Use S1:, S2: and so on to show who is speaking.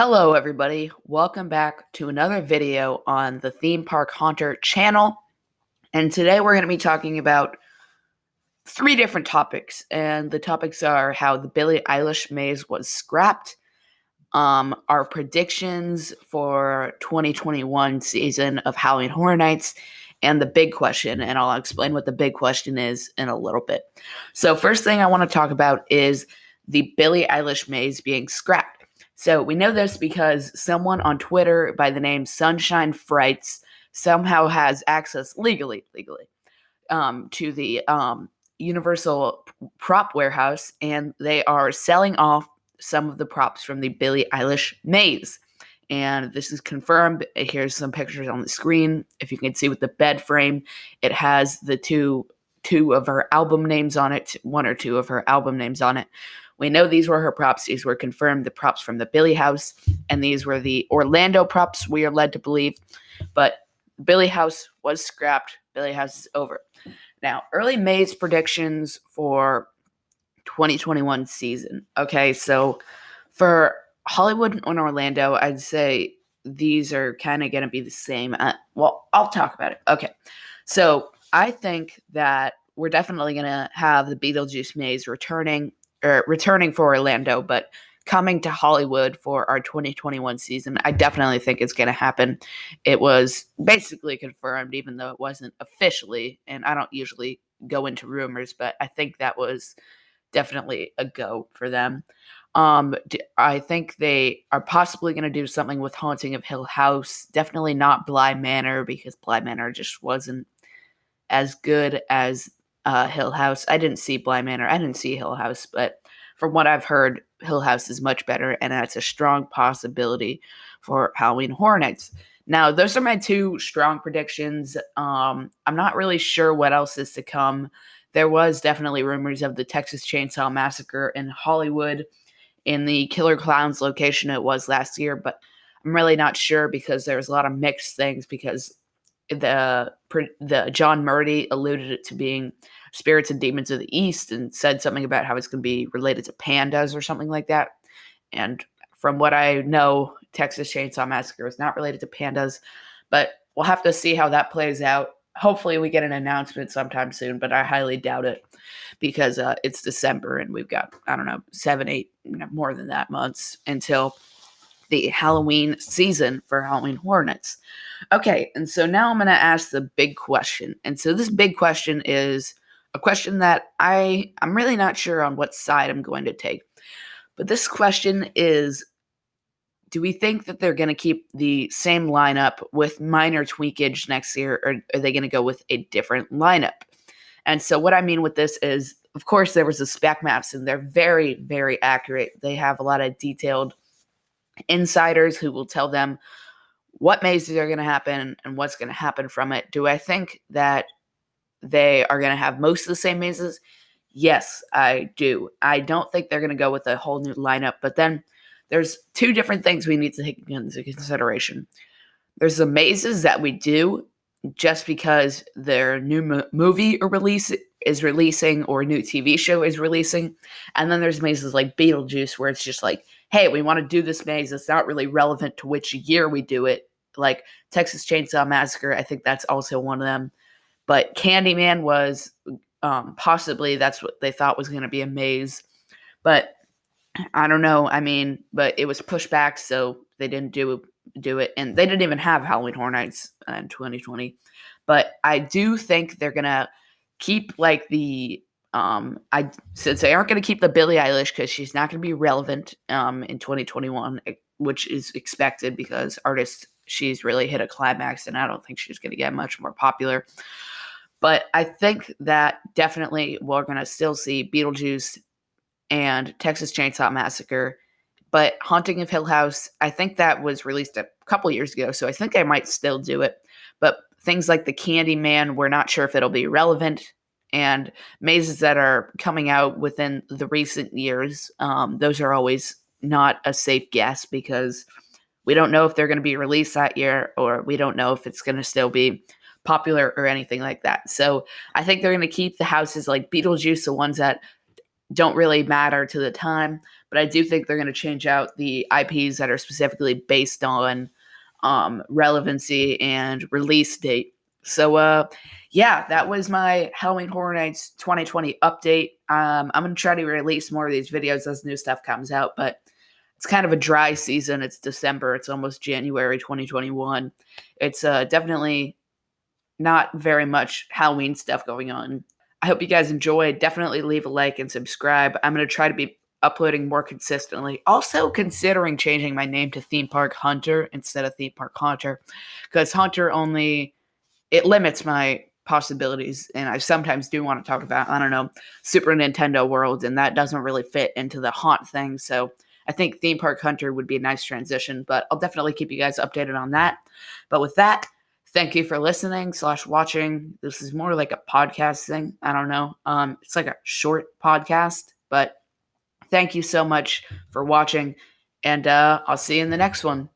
S1: Hello, everybody. Welcome back to another video on the Theme Park Haunter channel. And today we're going to be talking about three different topics. And the topics are how the Billie Eilish maze was scrapped, our predictions for 2021 season of Halloween Horror Nights, and the big question. And I'll explain what the big question is in a little bit. So first thing I want to talk about is the Billie Eilish maze being scrapped. So we know this because someone on Twitter by the name Sunshine Frights somehow has access legally to the Universal prop warehouse, and they are selling off some of the props from the Billie Eilish maze. And this is confirmed. Here's some pictures on the screen. If you can see with the bed frame, it has the two of her album names on it, one or two of her album names on it. We know these were her props. These were confirmed, the props from the Billie house, and these were the Orlando props, we are led to believe. But Billie house was scrapped. Billie house is over. Now, early maze predictions for 2021 season. Okay, so for Hollywood and Orlando, I'd say these are kind of going to be the same. Well, I'll talk about it. Okay, so I think that we're definitely going to have the Beetlejuice maze returning for Orlando, but coming to Hollywood for our 2021 season. I definitely think it's going to happen. It was basically confirmed, even though it wasn't officially, and I don't usually go into rumors, but I think that was definitely a go for them. I think they are possibly going to do something with Haunting of Hill House. Definitely not Bly Manor, because Bly Manor just wasn't as good as Hill House. I didn't see Bly Manor. I didn't see Hill House, but from what I've heard, Hill House is much better, and that's a strong possibility for Halloween Horror Nights. Now, those are my two strong predictions. I'm not really sure what else is to come. There was definitely rumors of the Texas Chainsaw Massacre in Hollywood in the Killer Clowns location it was last year, but I'm really not sure because there's a lot of mixed things, because the John Murdy alluded it to being spirits and demons of the East and said something about how it's going to be related to pandas or something like that. And from what I know, Texas Chainsaw Massacre is not related to pandas, but we'll have to see how that plays out. Hopefully we get an announcement sometime soon, but I highly doubt it, because it's December and we've got, I don't know, 7, 8, more than that months until the Halloween season for Halloween Horror Nights. Okay, and so now I'm going to ask the big question. And so this big question is a question that I'm really not sure on what side I'm going to take. But this question is, do we think that they're going to keep the same lineup with minor tweakage next year, or are they going to go with a different lineup? And so what I mean with this is, of course, there was the spec maps, and they're very, very accurate. They have a lot of detailed insiders who will tell them what mazes are going to happen and what's going to happen from it. Do I think that they are going to have most of the same mazes? Yes, I do. I don't think they're going to go with a whole new lineup, but then there's two different things we need to take into consideration. There's the mazes that we do just because their new movie is releasing, or a new TV show is releasing. And then there's mazes like Beetlejuice, where it's just like, hey, we want to do this maze. It's not really relevant to which year we do it. Like Texas Chainsaw Massacre, I think that's also one of them. But Candyman was possibly, that's what they thought was going to be a maze. But I don't know. I mean, but it was pushed back, so they didn't do it. And they didn't even have Halloween Horror Nights in 2020. But I do think they're going to keep like the since they aren't going to keep the Billie Eilish, because she's not going to be relevant in 2021, which is expected because she's really hit a climax, and I don't think she's going to get much more popular. But I think that definitely we're going to still see Beetlejuice and Texas Chainsaw Massacre. But Haunting of Hill House, I think that was released a couple years ago, so I think I might still do it. But things like the Candyman, we're not sure if it'll be relevant. And mazes that are coming out within the recent years, those are always not a safe guess, because we don't know if they're going to be released that year, or we don't know if it's going to still be popular or anything like that. So I think they're going to keep the houses like Beetlejuice, the ones that don't really matter to the time. but I do think they're going to change out the IPs that are specifically based on relevancy and release date. So, yeah, that was my Halloween Horror Nights 2020 update. I'm going to try to release more of these videos as new stuff comes out, but it's kind of a dry season. It's December. It's almost January 2021. It's definitely not very much Halloween stuff going on. I hope you guys enjoyed. Definitely leave a like and subscribe. I'm going to try to be uploading more consistently. Also considering changing my name to Theme Park Hunter instead of Theme Park Haunter, because Hunter only, it limits my possibilities, and I sometimes do want to talk about, I don't know, Super Nintendo World, and that doesn't really fit into the haunt thing. So I think Theme Park Hunter would be a nice transition, but I'll definitely keep you guys updated on that. But with that, thank you for listening / watching. This is more like a podcast thing. I don't know. It's like a short podcast, but thank you so much for watching, and I'll see you in the next one.